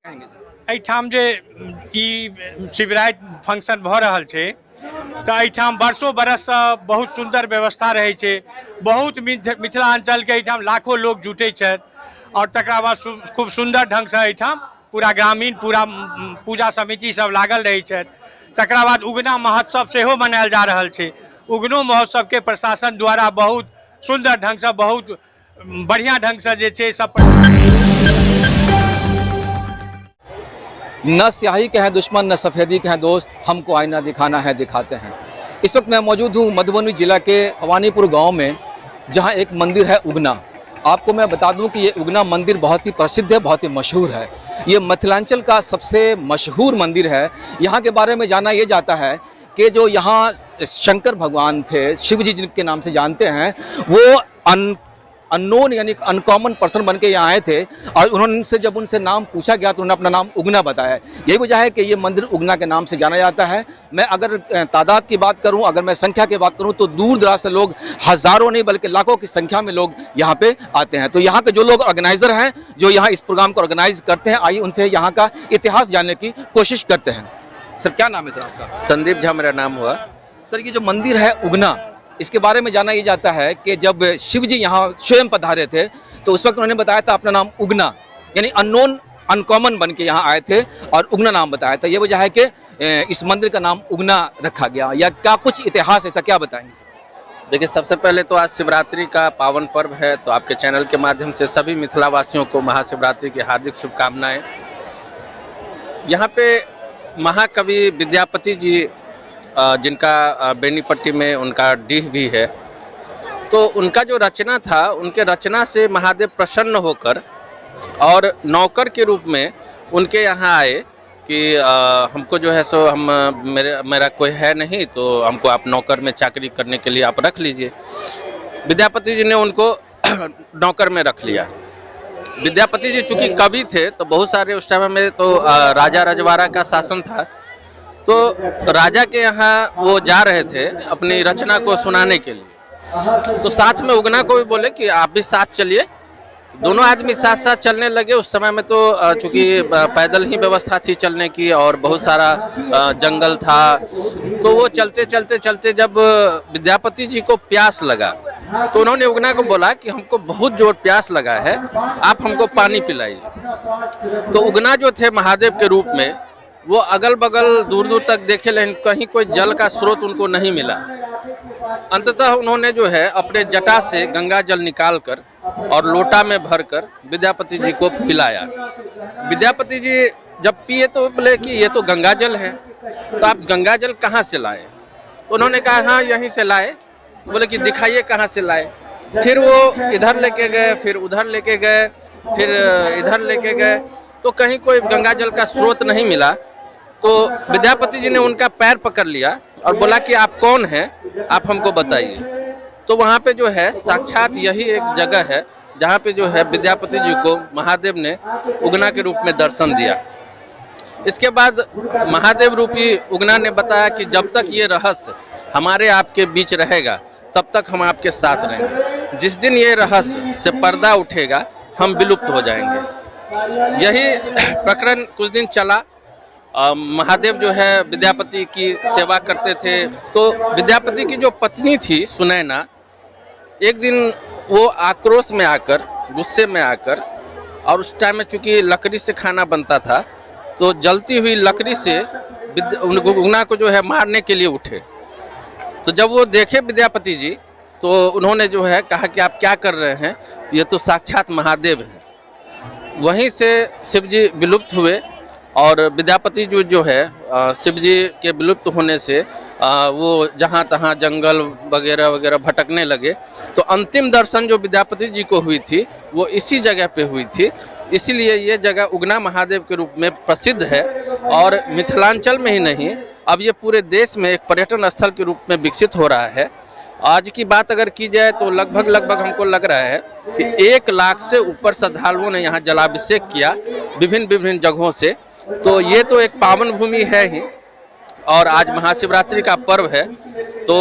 कहेंगे सर? एहिठाम जे ई शिवरात्रि फंक्शन भऽ रहल छै तऽ एहिठाम बरसों बरससँ बहुत सुंदर व्यवस्था रहै छै। बहुत मिथिलांचलके एहिठाम लाखों लोग जुटै छथि और तकरा बाद खूब सुंदर ढंगसँ एहिठाम पूरा ग्रामीण पूरा पूजा समिति सब लागल रहै छथि। तकरा बाद उगना महोत्सव सेहो मनायल जा रहल छै। उगनो महोत्सव के प्रशासन द्वारा बहुत सुंदर ढंगसँ बहुत बढ़िया ढंगसँ जे छै सब न स्याही के हैं दुश्मन न सफ़ेदी के हैं दोस्त, हमको आईना दिखाना है दिखाते हैं। इस वक्त मैं मौजूद हूँ मधुबनी जिला के भवानीपुर गांव में, जहां एक मंदिर है उगना। आपको मैं बता दूं कि ये उगना मंदिर बहुत ही प्रसिद्ध है, बहुत ही मशहूर है। ये मिथिलांचल का सबसे मशहूर मंदिर है। यहाँ के बारे में जाना ये जाता है कि जो यहाँ शंकर भगवान थे, शिव जी जिनके नाम से जानते हैं, वो अननोन यानी अनकॉमन पर्सन बन के यहाँ आए थे और उन्होंने जब उनसे नाम पूछा गया तो उन्होंने अपना नाम उगना बताया। यही वजह है कि ये मंदिर उगना के नाम से जाना जाता है। मैं अगर तादाद की बात करूं, अगर मैं संख्या की बात करूं तो दूर दराज से लोग, हज़ारों नहीं बल्कि लाखों की संख्या में लोग यहाँ पे आते हैं। तो यहाँ के जो लोग ऑर्गेनाइज़र हैं, जो यहाँ इस प्रोग्राम को ऑर्गेनाइज करते हैं, आइए उनसे यहाँ का इतिहास जानने की कोशिश करते हैं। सर क्या नाम है सर आपका? संदीप झा मेरा नाम हुआ। सर ये जो मंदिर है उगना, इसके बारे में जाना ये जाता है कि जब शिव जी यहाँ स्वयं पधारे थे तो उस वक्त उन्होंने बताया था अपना नाम उगना, यानी अननोन अनकॉमन बन के यहाँ आए थे और उगना नाम बताया था। ये वजह है कि इस मंदिर का नाम उगना रखा गया। या क्या कुछ इतिहास ऐसा क्या बताएंगे? देखिए, सबसे पहले तो आज शिवरात्रि का पावन पर्व है, तो आपके चैनल के माध्यम से सभी मिथिलावासियों को महाशिवरात्रि की हार्दिक शुभकामनाएं। यहाँ पे महाकवि विद्यापति जी, जिनका बेनीपट्टी में उनका डीह भी है, तो उनका जो रचना था, उनके रचना से महादेव प्रसन्न होकर और नौकर के रूप में उनके यहाँ आए कि हमको जो है सो मेरा कोई है नहीं, तो हमको आप नौकर में चाकरी करने के लिए आप रख लीजिए। विद्यापति जी ने उनको नौकर में रख लिया। विद्यापति जी चूँकि कवि थे तो बहुत सारे उस टाइम में तो राजा रजवाड़ा का शासन था, तो राजा के यहाँ वो जा रहे थे अपनी रचना को सुनाने के लिए। तो साथ में उगना को भी बोले कि आप भी साथ चलिए। दोनों आदमी साथ साथ चलने लगे। उस समय में तो चूँकि पैदल ही व्यवस्था थी चलने की और बहुत सारा जंगल था, तो वो चलते चलते चलते जब विद्यापति जी को प्यास लगा तो उन्होंने उगना को बोला कि हमको बहुत जोर प्यास लगा है, आप हमको पानी पिलाइए। तो उगना जो थे महादेव के रूप में, वो अगल बगल दूर दूर तक देखे लेकिन कहीं कोई जल का स्रोत उनको नहीं मिला। अंततः उन्होंने जो है अपने जटा से गंगा जल निकालकर और लोटा में भरकर विद्यापति जी को पिलाया। विद्यापति जी जब पिए तो बोले कि ये तो गंगा जल है, तो आप गंगा जल कहाँ से लाए? तो उन्होंने कहा हाँ यहीं से लाए। बोले कि दिखाइए कहाँ से लाए। फिर वो इधर लेके गए, फिर उधर लेके गए, फिर इधर लेके गए, तो कहीं कोई गंगा जल का स्रोत नहीं मिला। तो विद्यापति जी ने उनका पैर पकड़ लिया और बोला कि आप कौन हैं, आप हमको बताइए। तो वहाँ पे जो है साक्षात यही एक जगह है जहाँ पे जो है विद्यापति जी को महादेव ने उगना के रूप में दर्शन दिया। इसके बाद महादेव रूपी उगना ने बताया कि जब तक ये रहस्य हमारे आपके बीच रहेगा तब तक हम आपके साथ रहेंगे। जिस दिन ये रहस्य से पर्दा उठेगा हम विलुप्त हो जाएंगे। यही प्रकरण कुछ दिन चला। महादेव जो है विद्यापति की सेवा करते थे। तो विद्यापति की जो पत्नी थी सुनैना, एक दिन वो आक्रोश में आकर, गुस्से में आकर, और उस टाइम में चूँकि लकड़ी से खाना बनता था, तो जलती हुई लकड़ी से उगना को जो है मारने के लिए उठे। तो जब वो देखे विद्यापति जी तो उन्होंने जो है कहा कि आप क्या कर रहे हैं, ये तो साक्षात महादेव हैं। वहीं से शिव जी विलुप्त हुए और विद्यापति जो है शिव जी के विलुप्त होने से वो जहाँ तहाँ जंगल वगैरह वगैरह भटकने लगे। तो अंतिम दर्शन जो विद्यापति जी को हुई थी वो इसी जगह पे हुई थी। इसीलिए ये जगह उगना महादेव के रूप में प्रसिद्ध है और मिथिलांचल में ही नहीं, अब ये पूरे देश में एक पर्यटन स्थल के रूप में विकसित हो रहा है। आज की बात अगर की जाए तो लगभग हमको लग रहा है कि 1 लाख से ऊपर श्रद्धालुओं ने यहाँ जलाभिषेक किया विभिन्न जगहों से। तो ये तो एक पावन भूमि है ही, और आज महाशिवरात्रि का पर्व है। तो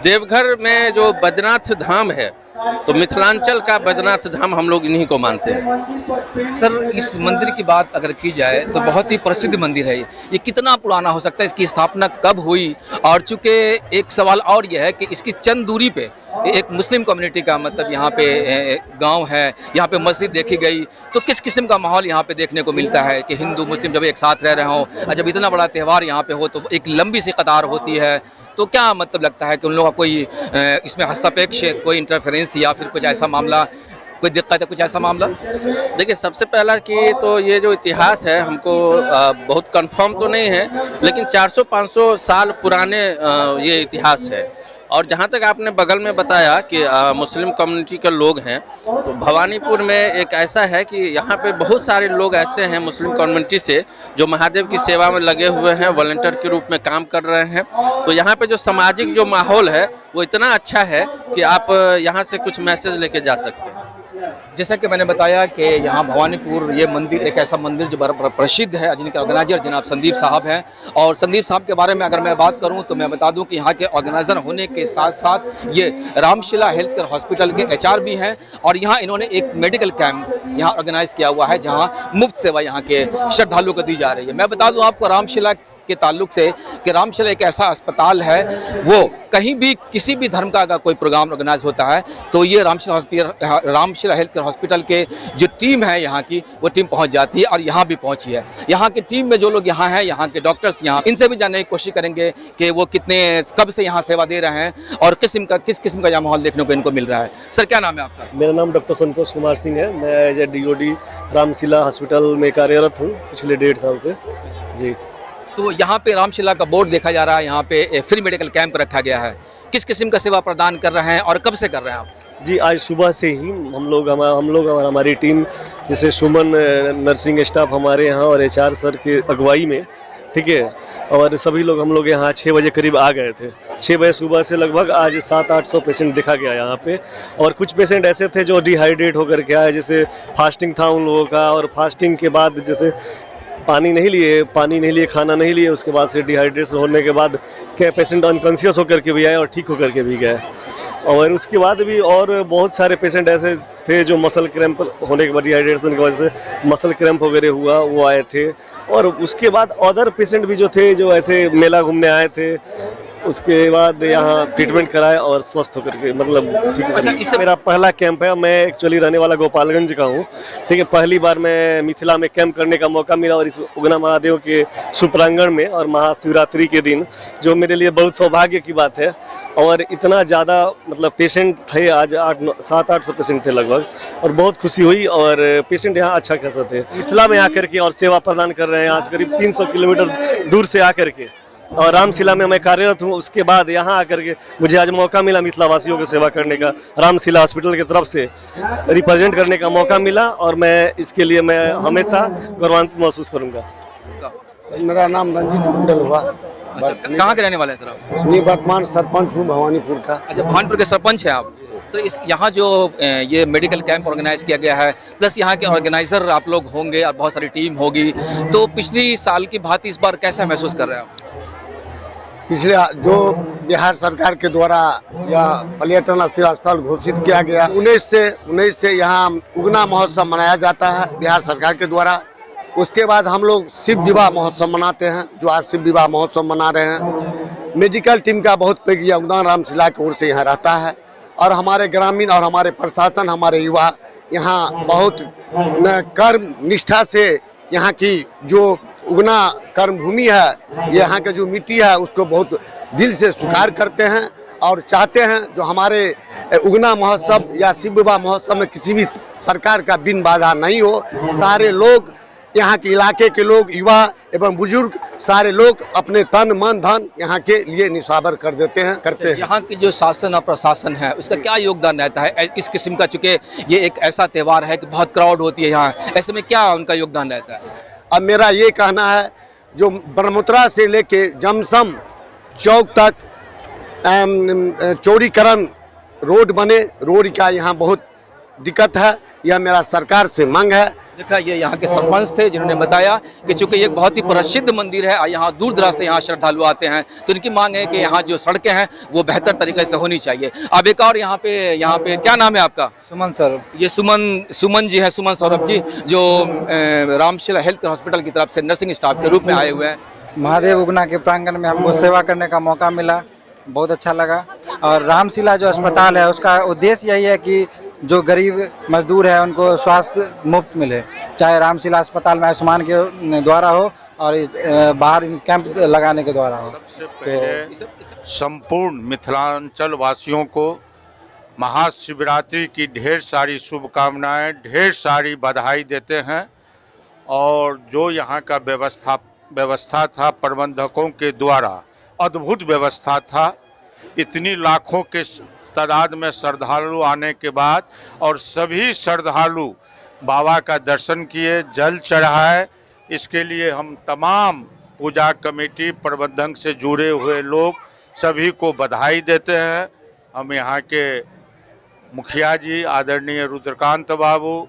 देवघर में जो बैद्यनाथ धाम है तो मिथिलांचल का बैद्यनाथ धाम हम लोग इन्हीं को मानते हैं। सर, इस मंदिर की बात अगर की जाए तो बहुत ही प्रसिद्ध मंदिर है ये कितना पुराना हो सकता है, इसकी स्थापना कब हुई? और चूंकि एक सवाल और यह है कि इसकी चंद दूरी पे एक मुस्लिम कम्युनिटी का मतलब यहाँ पे गांव है, यहाँ पे मस्जिद देखी गई, तो किस किस्म का माहौल यहाँ पे देखने को मिलता है कि हिंदू मुस्लिम जब एक साथ रह रहे हों और जब इतना बड़ा त्यौहार यहाँ पे हो तो एक लंबी सी कतार होती है, तो क्या मतलब लगता है कि उन लोगों का कोई इसमें हस्तक्षेप, कोई इंटरफेरेंस या फिर कुछ ऐसा मामला, कोई दिक्कत है, कुछ ऐसा मामला? देखिए, सबसे पहला कि तो ये जो इतिहास है हमको बहुत कंफर्म तो नहीं है, लेकिन 400-500 साल पुराने ये इतिहास है। और जहाँ तक आपने बगल में बताया कि मुस्लिम कम्युनिटी के लोग हैं, तो भवानीपुर में एक ऐसा है कि यहाँ पे बहुत सारे लोग ऐसे हैं मुस्लिम कम्युनिटी से जो महादेव की सेवा में लगे हुए हैं, वॉलंटियर के रूप में काम कर रहे हैं। तो यहाँ पे जो सामाजिक जो माहौल है वो इतना अच्छा है कि आप यहाँ से कुछ मैसेज लेके जा सकते हैं। जैसा कि मैंने बताया कि यहाँ भवानीपुर ये मंदिर एक ऐसा मंदिर जो प्रसिद्ध है, जिनके ऑर्गेनाइजर जनाब संदीप साहब हैं। और संदीप साहब के बारे में अगर मैं बात करूँ तो मैं बता दूं कि यहाँ के ऑर्गेनाइजर होने के साथ साथ ये रामशिला हेल्थ केयर हॉस्पिटल के HR भी हैं। और यहाँ इन्होंने एक मेडिकल कैंप यहाँ ऑर्गेनाइज किया हुआ है जहाँ मुफ्त सेवा यहाँ के श्रद्धालुओं को दी जा रही है। मैं बता दूँ आपको रामशिला के ताल्लुक से कि रामशिला एक ऐसा अस्पताल है, वो कहीं भी किसी भी धर्म का अगर कोई प्रोग्राम ऑर्गेनाइज होता है तो ये रामशिला हेल्थ केयर हॉस्पिटल के जो टीम है यहाँ की, वो टीम पहुँच जाती है और यहाँ भी पहुँची है। यहाँ की टीम में जो लोग यहाँ हैं, यहाँ के डॉक्टर्स यहाँ, इनसे भी जानने की कोशिश करेंगे कि वो कब से यहाँ सेवा दे रहे हैं और किस किस्म का यहाँ माहौल देखने को इनको मिल रहा है। सर, क्या नाम है आपका? मेरा नाम डॉक्टर संतोष कुमार सिंह है। मैं as a DOD Ramshila hospital में कार्यरत हूँ पिछले 1.5 साल से जी। तो यहाँ पे रामशिला का बोर्ड देखा जा रहा है, यहाँ पे फ्री मेडिकल कैंप रखा गया है। किस किस्म का सेवा प्रदान कर रहे हैं और कब से कर रहे हैं आप? जी, आज सुबह से ही हम लोग और हमारी टीम, जैसे सुमन नर्सिंग स्टाफ हमारे यहाँ और HR सर के अगुवाई में, ठीक है, और सभी लोग हम लोग यहाँ 6 बजे करीब आ गए थे। 6 बजे सुबह से लगभग आज 700-800 पेशेंट देखा गया यहाँ पे। और कुछ पेशेंट ऐसे थे जो डिहाइड्रेट होकर के आए, जैसे फास्टिंग था उन लोगों का, और फास्टिंग के बाद जैसे पानी नहीं लिए, खाना नहीं लिए, उसके बाद से डिहाइड्रेशन होने के बाद क्या पेशेंट अनकॉन्शियस होकर के भी आए और ठीक होकर के भी गए। और उसके बाद भी और बहुत सारे पेशेंट ऐसे थे जो मसल क्रैम्प होने के बाद, डिहाइड्रेशन की वजह से मसल क्रैम्प वगैरह हुआ, वो आए थे। और उसके बाद अदर पेशेंट भी जो थे, जो ऐसे मेला घूमने आए थे, उसके बाद यहाँ ट्रीटमेंट कराए और स्वस्थ होकर के मतलब ठीक है। अच्छा, इससे मेरा पहला कैंप है। मैं एक्चुअली रहने वाला गोपालगंज का हूँ, ठीक है। पहली बार मैं मिथिला में कैंप करने का मौका मिला और इस उगना महादेव के सुप्रांगण में, और महाशिवरात्रि के दिन, जो मेरे लिए बहुत सौभाग्य की बात है। और इतना ज़्यादा मतलब पेशेंट थे, आज 700-800 पेशेंट थे लगभग, और बहुत खुशी हुई। और पेशेंट यहाँ अच्छा खासा थे। मिथिला में आकर के और सेवा प्रदान कर रहे हैं, यहाँ से करीब 300 किलोमीटर दूर से आकर के। और रामशिला में मैं कार्यरत हूँ। उसके बाद यहाँ आकर के मुझे आज मौका मिला मिथिला वासियों की सेवा करने का, रामशिला हॉस्पिटल की तरफ से रिप्रेजेंट करने का मौका मिला, और मैं इसके लिए मैं हमेशा गौरवान्वित महसूस करूँगा। मेरा नाम रंजीत मंडल हुआ। अच्छा, कहाँ के रहने वाले हैं सर आप? मैं वर्तमान सरपंच हूँ भवानीपुर का। अच्छा, भवानीपुर के सरपंच हैं आप। सर, यहाँ जो ये मेडिकल कैंप ऑर्गेनाइज किया गया है, प्लस यहाँ के ऑर्गेनाइजर आप लोग होंगे और बहुत सारी टीम होगी, तो पिछली साल की भांति इस बार कैसा महसूस कर रहे हैं आप? पिछले जो बिहार सरकार के द्वारा यह पर्यटन स्थल घोषित किया गया, 19 से यहाँ उगना महोत्सव मनाया जाता है बिहार सरकार के द्वारा। उसके बाद हम लोग शिव विवाह महोत्सव मनाते हैं, जो आज शिव विवाह महोत्सव मना रहे हैं। मेडिकल टीम का बहुत पैघ योगदान रामशिला की ओर से यहाँ रहता है, और हमारे ग्रामीण और हमारे प्रशासन, हमारे युवा यहाँ बहुत कर्म निष्ठा से यहाँ की जो उगना कर्मभूमि है, यहाँ के जो मिट्टी है, उसको बहुत दिल से स्वीकार करते हैं और चाहते हैं जो हमारे उगना महोत्सव या शिव विवाह महोत्सव में किसी भी प्रकार का बिन बाधा नहीं हो। सारे लोग, यहाँ के इलाके के लोग, युवा एवं बुजुर्ग, सारे लोग अपने तन मन धन यहाँ के लिए निछावर कर देते हैं, करते हैं। यहाँ की जो शासन और प्रशासन है, उसका क्या योगदान रहता है इस किस्म का? चूँकि ये एक ऐसा त्यौहार है कि बहुत क्राउड होती है यहाँ, ऐसे में क्या उनका योगदान रहता है? अब मेरा ये कहना है, जो ब्रह्मपुत्रा से लेके जमसम चौक तक चौड़ीकरण रोड बने, रोड का यहाँ बहुत दिक्कत है, यह मेरा सरकार से मांग है। देखा, ये यहाँ के सरपंच थे जिन्होंने बताया कि चूंकि ये एक बहुत ही प्रसिद्ध मंदिर है, यहाँ दूर दराज से यहाँ श्रद्धालु आते हैं, तो इनकी मांग है कि यहाँ जो सड़कें हैं वो बेहतर तरीके से होनी चाहिए। अब एक और यहाँ पे क्या नाम है आपका? सुमन सर। ये सुमन जी हैं, सुमन सौरभ जी, जो रामशिला हेल्थ हॉस्पिटल की तरफ से नर्सिंग स्टाफ के रूप में आए हुए हैं। महादेव उगना के प्रांगण में हमको सेवा करने का मौका मिला, बहुत अच्छा लगा। और रामशिला जो अस्पताल है उसका उद्देश्य यही है कि जो गरीब मजदूर है उनको स्वास्थ्य मुफ्त मिले, चाहे रामशिला अस्पताल में आयुष्मान के द्वारा हो और बाहर कैंप लगाने के द्वारा हो। सबसे पहले संपूर्ण मिथिलांचल वासियों को महाशिवरात्रि की ढेर सारी शुभकामनाएं, ढेर सारी बधाई देते हैं। और जो यहाँ का व्यवस्था था प्रबंधकों के द्वारा, अद्भुत व्यवस्था था। इतनी लाखों के तादाद में श्रद्धालु आने के बाद और सभी श्रद्धालु बाबा का दर्शन किए, जल चढ़ाए, इसके लिए हम तमाम पूजा कमेटी प्रबंधन से जुड़े हुए लोग सभी को बधाई देते हैं। हम यहाँ के मुखिया जी आदरणीय रुद्रकांत बाबू,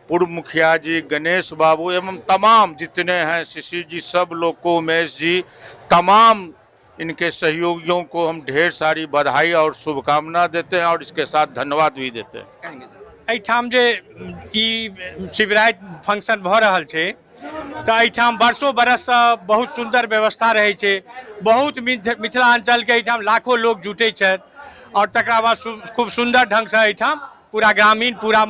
पूर्व मुखिया जी गणेश बाबू एवं तमाम जितने हैं शिशिर जी, सब लोग को, उमेश जी, तमाम इनके सहयोगियों को हम ढेर सारी बधाई और शुभकामना देते हैं और इसके साथ धन्यवाद भी देते हैं। एहिठाम जे ई शिवरात्रि फंक्शन भऽ रहल छै तऽ एहिठाम वर्षों बरससँ बहुत सुंदर व्यवस्था रहै छै। बहुत मिथिलांचलके एहिठाम लाखों लोग जुटै छथि और तकरा बाद खूब सुंदर ढंगसँ एहिठाम पूरा ग्रामीण पूरा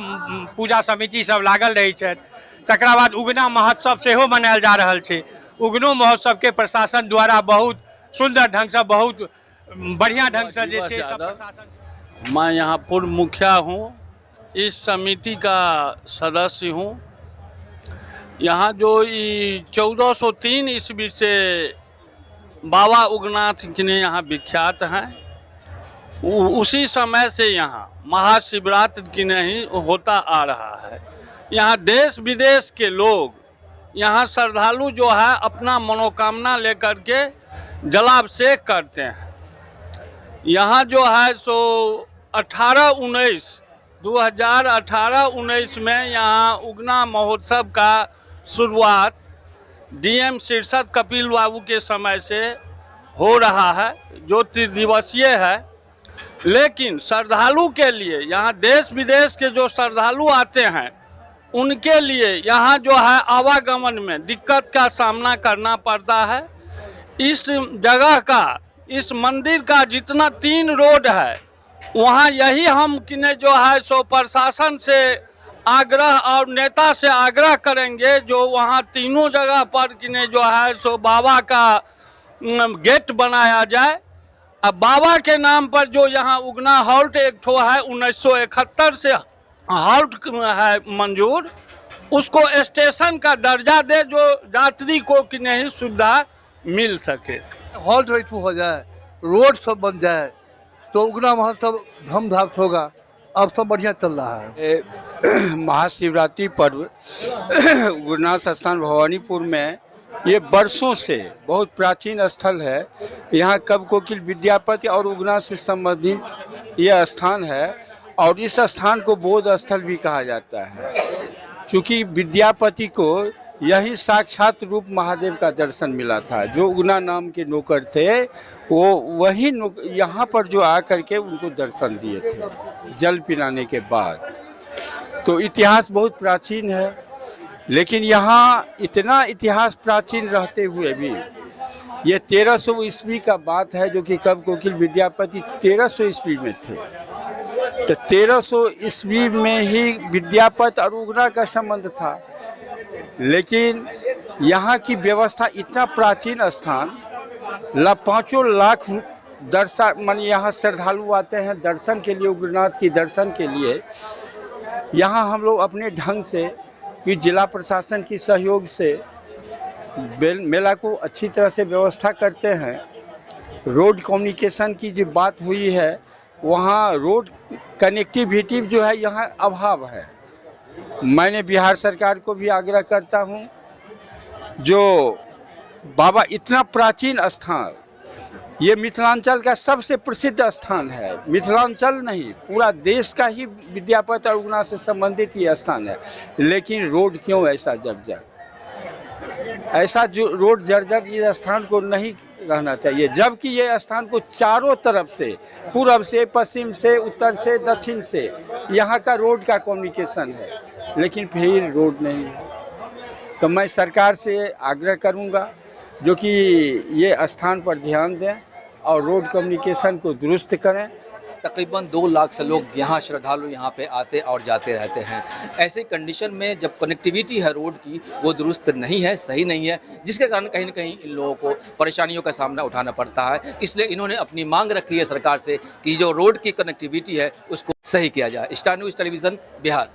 पूजा समिति सब लागल रहै छथि। तकरा बाद उगना महोत्सव सेहो मनायल जा रहल छै। उगनो महोत्सव के प्रशासन द्वारा बहुत सुंदर ढंग से, बहुत बढ़िया ढंग से जे छै सब प्रशासन। मैं यहाँ पूर्व मुखिया हूँ, इस समिति का सदस्य हूँ। यहाँ जो 1403 ईस्वी से बाबा उगनाथ ने यहाँ विख्यात हैं, उसी समय से यहाँ महाशिवरात्रि की नहीं होता आ रहा है। यहाँ देश विदेश के लोग, यहाँ श्रद्धालु जो है अपना मनोकामना लेकर के जलाभिषेक करते हैं। यहाँ जो है सो 2018-19 में यहाँ उगना महोत्सव का शुरुआत डीएम शीर्षद कपिल बाबू के समय से हो रहा है, जो त्रिदिवसीय है। लेकिन श्रद्धालु के लिए, यहाँ देश विदेश के जो श्रद्धालु आते हैं उनके लिए यहाँ जो है आवागमन में दिक्कत का सामना करना पड़ता है। इस जगह का, इस मंदिर का जितना 3 रोड है, वहाँ यही हम किने जो है सो प्रशासन से आग्रह और नेता से आग्रह करेंगे जो वहाँ तीनों जगह पर किने जो है सो बाबा का गेट बनाया जाए। अब बाबा के नाम पर जो यहाँ उगना हॉल्ट एक ठो है 1971 से हॉल्ट है मंजूर, उसको स्टेशन का दर्जा दे जो यात्री को कि नहीं सुविधा मिल सके। हॉल्ट एक हो जाए, रोड सब बन जाए तो उगना महोत्सव धूमधाम से होगा। अब सब बढ़िया चल रहा है। महाशिवरात्रि पर्व गुरुनाथ स्थान भवानीपुर में ये वर्षों से बहुत प्राचीन स्थल है। यहाँ कवि कोकिल विद्यापति और उगना से संबंधित यह स्थान है और इस स्थान को बोध स्थल भी कहा जाता है, क्योंकि विद्यापति को यही साक्षात रूप महादेव का दर्शन मिला था। जो उगना नाम के नौकर थे वो वही यहाँ पर जो आकर के उनको दर्शन दिए थे जल पिलाने के बाद। तो इतिहास बहुत प्राचीन है, लेकिन यहाँ इतना इतिहास प्राचीन रहते हुए भी ये 1300 ईस्वी का बात है, जो कि कवि कोकिल विद्यापति 1300 ईस्वी में थे। तो 1300 ईस्वी में ही विद्यापति और उगना का संबंध था। लेकिन यहाँ की व्यवस्था इतना प्राचीन स्थान, 5 लाख दर्शन मान यहाँ श्रद्धालु आते हैं दर्शन के लिए, उग्रनाथ की दर्शन के लिए। यहाँ हम लोग अपने ढंग से कि जिला प्रशासन की सहयोग से मेला को अच्छी तरह से व्यवस्था करते हैं। रोड कम्युनिकेशन की जो बात हुई है, वहाँ रोड कनेक्टिविटी जो है यहाँ अभाव है। मैंने बिहार सरकार को भी आग्रह करता हूँ, जो बाबा इतना प्राचीन स्थान ये मिथिलांचल का सबसे प्रसिद्ध स्थान है। मिथिलांचल नहीं, पूरा देश का ही विद्यापति और उगना से संबंधित ये स्थान है। लेकिन रोड क्यों ऐसा जर्जर? ऐसा जो रोड जर्जर इस स्थान को नहीं रहना चाहिए, जबकि ये स्थान को चारों तरफ से, पूर्व से, पश्चिम से, उत्तर से, दक्षिण से यहाँ का रोड का कम्युनिकेशन है, लेकिन फिर रोड नहीं। तो मैं सरकार से आग्रह करूँगा जो कि ये स्थान पर ध्यान दें और रोड कम्युनिकेशन को दुरुस्त करें। तकरीबन 2 लाख से लोग यहाँ श्रद्धालु यहाँ पे आते और जाते रहते हैं। ऐसे कंडीशन में जब कनेक्टिविटी है रोड की वो दुरुस्त नहीं है, सही नहीं है, जिसके कारण कहीं न कहीं इन लोगों को परेशानियों का सामना उठाना पड़ता है। इसलिए इन्होंने अपनी मांग रखी है सरकार से कि जो रोड की कनेक्टिविटी है उसको सही किया जाए। Star news television Bihar.